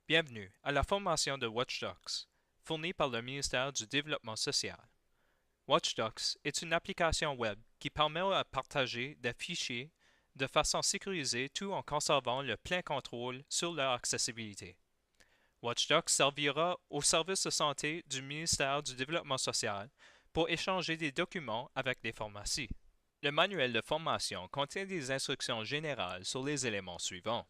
Bienvenue à la formation de Watchdocs, fournie par le ministère du Développement social. Watchdocs est une application web qui permet de partager des fichiers de façon sécurisée tout en conservant le plein contrôle sur leur accessibilité. Watchdocs servira au service de santé du ministère du Développement social pour échanger des documents avec les pharmacies. Le manuel de formation contient des instructions générales sur les éléments suivants: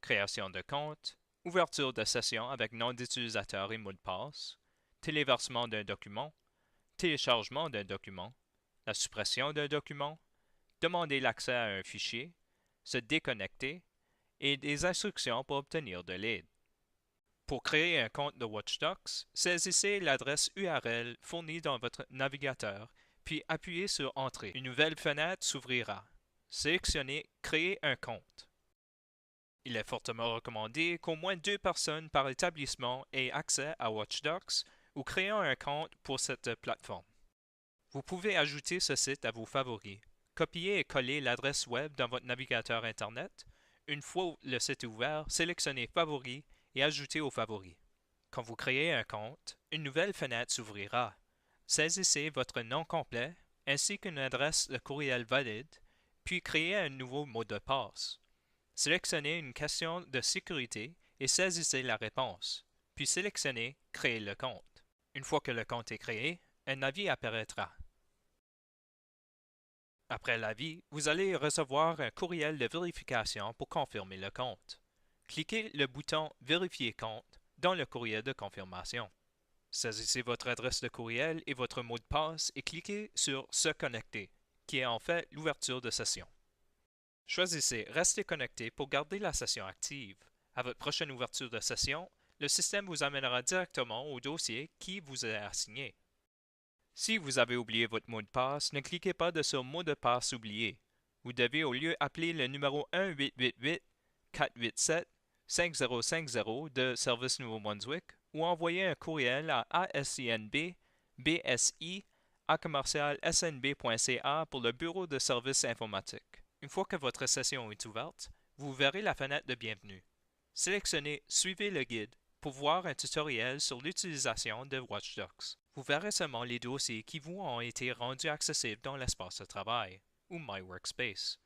création de compte, ouverture de session avec nom d'utilisateur et mot de passe, téléversement d'un document, téléchargement d'un document, la suppression d'un document, demander l'accès à un fichier, se déconnecter et des instructions pour obtenir de l'aide. Pour créer un compte de Watchdocs, saisissez l'adresse URL fournie dans votre navigateur, puis appuyez sur Entrée. Une nouvelle fenêtre s'ouvrira. Sélectionnez Créer un compte. Il est fortement recommandé qu'au moins 2 personnes par établissement aient accès à Watchdocs ou créant un compte pour cette plateforme. Vous pouvez ajouter ce site à vos favoris. Copiez et coller l'adresse web dans votre navigateur Internet. Une fois le site ouvert, sélectionnez Favoris et ajoutez aux favoris. Quand vous créez un compte, une nouvelle fenêtre s'ouvrira. Saisissez votre nom complet ainsi qu'une adresse de courriel valide, puis créez un nouveau mot de passe. Sélectionnez une question de sécurité et saisissez la réponse, puis sélectionnez Créer le compte. Une fois que le compte est créé, un avis apparaîtra. Après l'avis, vous allez recevoir un courriel de vérification pour confirmer le compte. Cliquez le bouton Vérifier compte dans le courriel de confirmation. Saisissez votre adresse de courriel et votre mot de passe et cliquez sur Se connecter, qui est en fait l'ouverture de session. Choisissez Rester connecté pour garder la session active. À votre prochaine ouverture de session, le système vous amènera directement au dossier qui vous est assigné. Si vous avez oublié votre mot de passe, ne cliquez pas sur Mot de passe oublié. Vous devez au lieu appeler le numéro 1-888-487-5050 de Service Nouveau-Brunswick ou envoyer un courriel à asnb@snb.ca pour le bureau de services informatiques. Une fois que votre session est ouverte, vous verrez la fenêtre de bienvenue. Sélectionnez Suivez le guide pour voir un tutoriel sur l'utilisation de Watchdocs. Vous verrez seulement les dossiers qui vous ont été rendus accessibles dans l'espace de travail, ou My Workspace.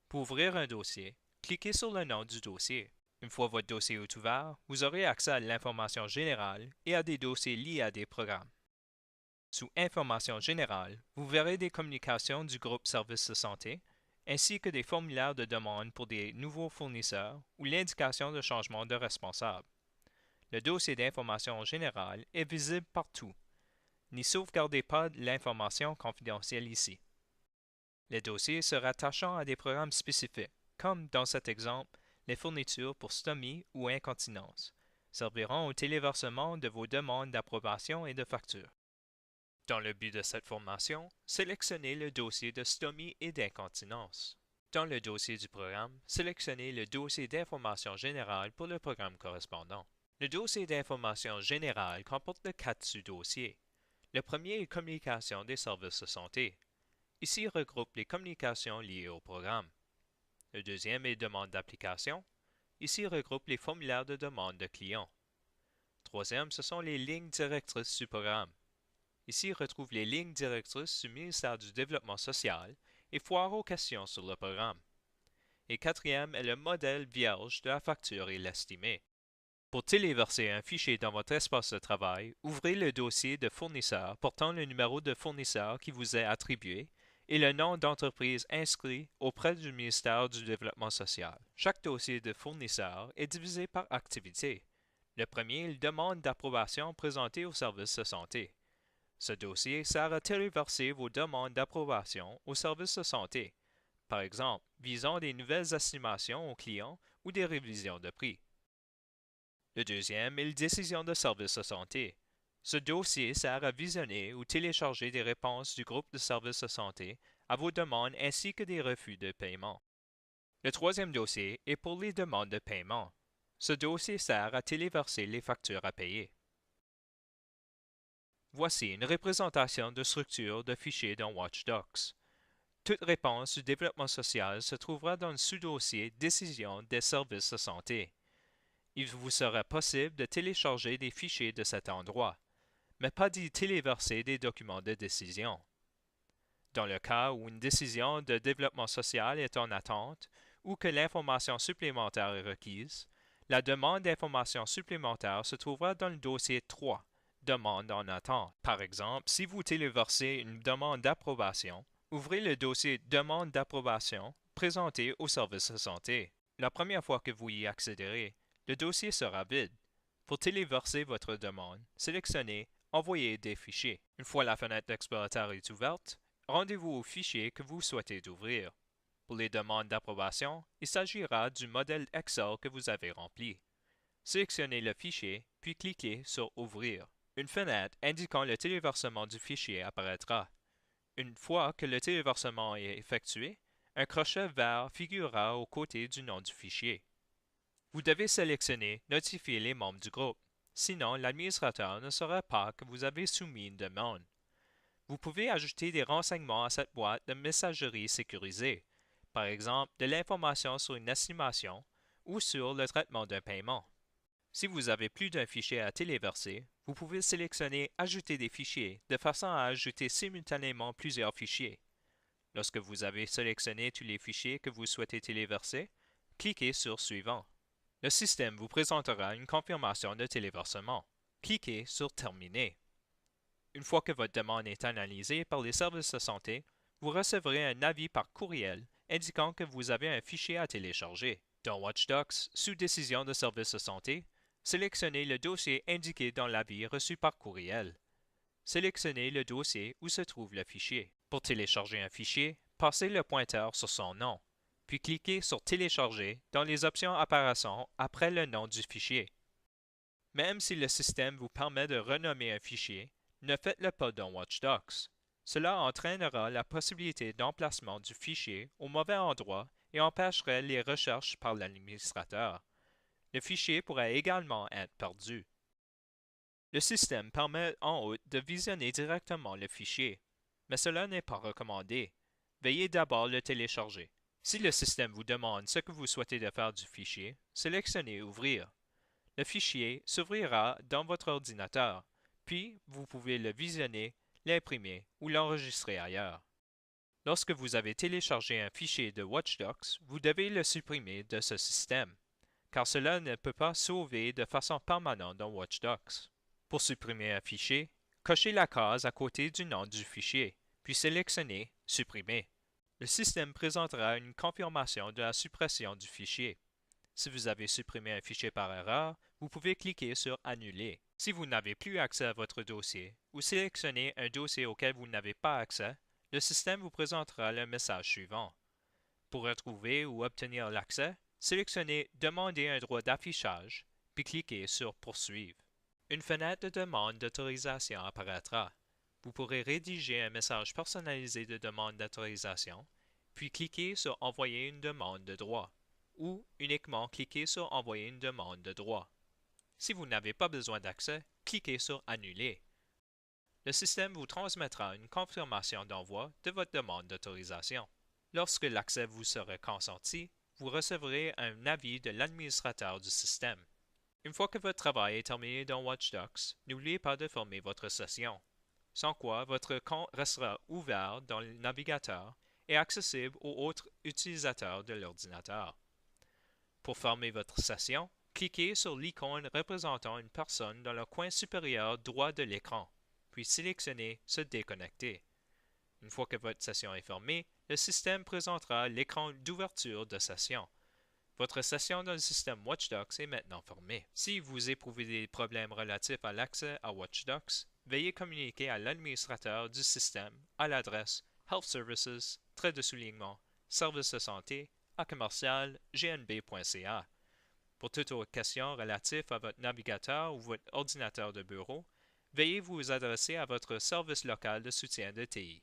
Pour ouvrir un dossier, cliquez sur le nom du dossier. Une fois votre dossier est ouvert, vous aurez accès à l'information générale et à des dossiers liés à des programmes. Sous Information générale, vous verrez des communications du groupe Services de santé, ainsi que des formulaires de demande pour des nouveaux fournisseurs ou l'indication de changement de responsable. Le dossier d'information générale est visible partout. N'y sauvegardez pas l'information confidentielle ici. Les dossiers se rattachant à des programmes spécifiques, comme dans cet exemple, les fournitures pour stomie ou incontinence, serviront au téléversement de vos demandes d'approbation et de facture. Dans le but de cette formation, sélectionnez le dossier de stomie et d'incontinence. Dans le dossier du programme, sélectionnez le dossier d'information générale pour le programme correspondant. Le dossier d'information générale comporte 4 sous-dossiers. Le premier est Communication des services de santé. Ici regroupe les communications liées au programme. Le deuxième est Demande d'application. Ici regroupe les formulaires de demande de clients. Troisième, ce sont les lignes directrices du programme. Ici retrouve les lignes directrices du ministère du Développement social et foire aux questions sur le programme. Et quatrième est le modèle vierge de la facture et l'estimé. Pour téléverser un fichier dans votre espace de travail, ouvrez le dossier de fournisseur portant le numéro de fournisseur qui vous est attribué et le nom d'entreprise inscrit auprès du ministère du Développement social. Chaque dossier de fournisseur est divisé par activité. Le premier est la demande d'approbation présentée au service de santé. Ce dossier sert à téléverser vos demandes d'approbation au service de santé, par exemple, visant des nouvelles estimations aux clients ou des révisions de prix. Le deuxième est la décision de service de santé. Ce dossier sert à visionner ou télécharger des réponses du groupe de services de santé à vos demandes ainsi que des refus de paiement. Le troisième dossier est pour les demandes de paiement. Ce dossier sert à téléverser les factures à payer. Voici une représentation de structure de fichiers dans Watchdocs. Toute réponse du développement social se trouvera dans le sous-dossier Décision des services de santé. Il vous sera possible de télécharger des fichiers de cet endroit, mais pas d'y téléverser des documents de décision. Dans le cas où une décision de développement social est en attente ou que l'information supplémentaire est requise, la demande d'information supplémentaire se trouvera dans le dossier 3, Demande en attente. Par exemple, si vous téléversez une demande d'approbation, ouvrez le dossier Demande d'approbation présenté au service de santé. La première fois que vous y accéderez, le dossier sera vide. Pour téléverser votre demande, sélectionnez Envoyer des fichiers. Une fois la fenêtre d'explorateur est ouverte, rendez-vous au fichier que vous souhaitez ouvrir. Pour les demandes d'approbation, il s'agira du modèle Excel que vous avez rempli. Sélectionnez le fichier, puis cliquez sur Ouvrir. Une fenêtre indiquant le téléversement du fichier apparaîtra. Une fois que le téléversement est effectué, un crochet vert figurera aux côtés du nom du fichier. Vous devez sélectionner Notifier les membres du groupe, sinon l'administrateur ne saura pas que vous avez soumis une demande. Vous pouvez ajouter des renseignements à cette boîte de messagerie sécurisée, par exemple de l'information sur une estimation ou sur le traitement d'un paiement. Si vous avez plus d'un fichier à téléverser, vous pouvez sélectionner Ajouter des fichiers de façon à ajouter simultanément plusieurs fichiers. Lorsque vous avez sélectionné tous les fichiers que vous souhaitez téléverser, cliquez sur Suivant. Le système vous présentera une confirmation de téléversement. Cliquez sur Terminer. Une fois que votre demande est analysée par les services de santé, vous recevrez un avis par courriel indiquant que vous avez un fichier à télécharger. Dans Watchdocs, sous Décision de service de santé, sélectionnez le dossier indiqué dans l'avis reçu par courriel. Sélectionnez le dossier où se trouve le fichier. Pour télécharger un fichier, passez le pointeur sur son nom, puis cliquez sur Télécharger dans les options apparaissant après le nom du fichier. Même si le système vous permet de renommer un fichier, ne faites-le pas dans Watchdocs. Cela entraînera la possibilité d'emplacement du fichier au mauvais endroit et empêcherait les recherches par l'administrateur. Le fichier pourrait également être perdu. Le système permet en haut de visionner directement le fichier, mais cela n'est pas recommandé. Veuillez d'abord le télécharger. Si le système vous demande ce que vous souhaitez de faire du fichier, sélectionnez Ouvrir. Le fichier s'ouvrira dans votre ordinateur, puis vous pouvez le visionner, l'imprimer ou l'enregistrer ailleurs. Lorsque vous avez téléchargé un fichier de Watchdocs, vous devez le supprimer de ce système, car cela ne peut pas sauver de façon permanente dans Watchdocs. Pour supprimer un fichier, cochez la case à côté du nom du fichier, puis sélectionnez Supprimer. Le système présentera une confirmation de la suppression du fichier. Si vous avez supprimé un fichier par erreur, vous pouvez cliquer sur Annuler. Si vous n'avez plus accès à votre dossier ou sélectionnez un dossier auquel vous n'avez pas accès, le système vous présentera le message suivant. Pour retrouver ou obtenir l'accès, sélectionnez Demander un droit d'affichage, puis cliquez sur Poursuivre. Une fenêtre de demande d'autorisation apparaîtra. Vous pourrez rédiger un message personnalisé de demande d'autorisation, puis cliquer sur Envoyer une demande de droit, ou uniquement cliquer sur Envoyer une demande de droit. Si vous n'avez pas besoin d'accès, cliquez sur Annuler. Le système vous transmettra une confirmation d'envoi de votre demande d'autorisation. Lorsque l'accès vous sera consenti, vous recevrez un avis de l'administrateur du système. Une fois que votre travail est terminé dans Watchdocs, n'oubliez pas de fermer votre session, sans quoi votre compte restera ouvert dans le navigateur et accessible aux autres utilisateurs de l'ordinateur. Pour fermer votre session, cliquez sur l'icône représentant une personne dans le coin supérieur droit de l'écran, puis sélectionnez Se déconnecter. Une fois que votre session est fermée, le système présentera l'écran d'ouverture de session. Votre session dans le système Watchdocs est maintenant fermée. Si vous éprouvez des problèmes relatifs à l'accès à Watchdocs, veuillez communiquer à l'administrateur du système à l'adresse healthservices-service de santé @gnb.ca. Pour toute autre question relative à votre navigateur ou votre ordinateur de bureau, veuillez vous adresser à votre service local de soutien de TI.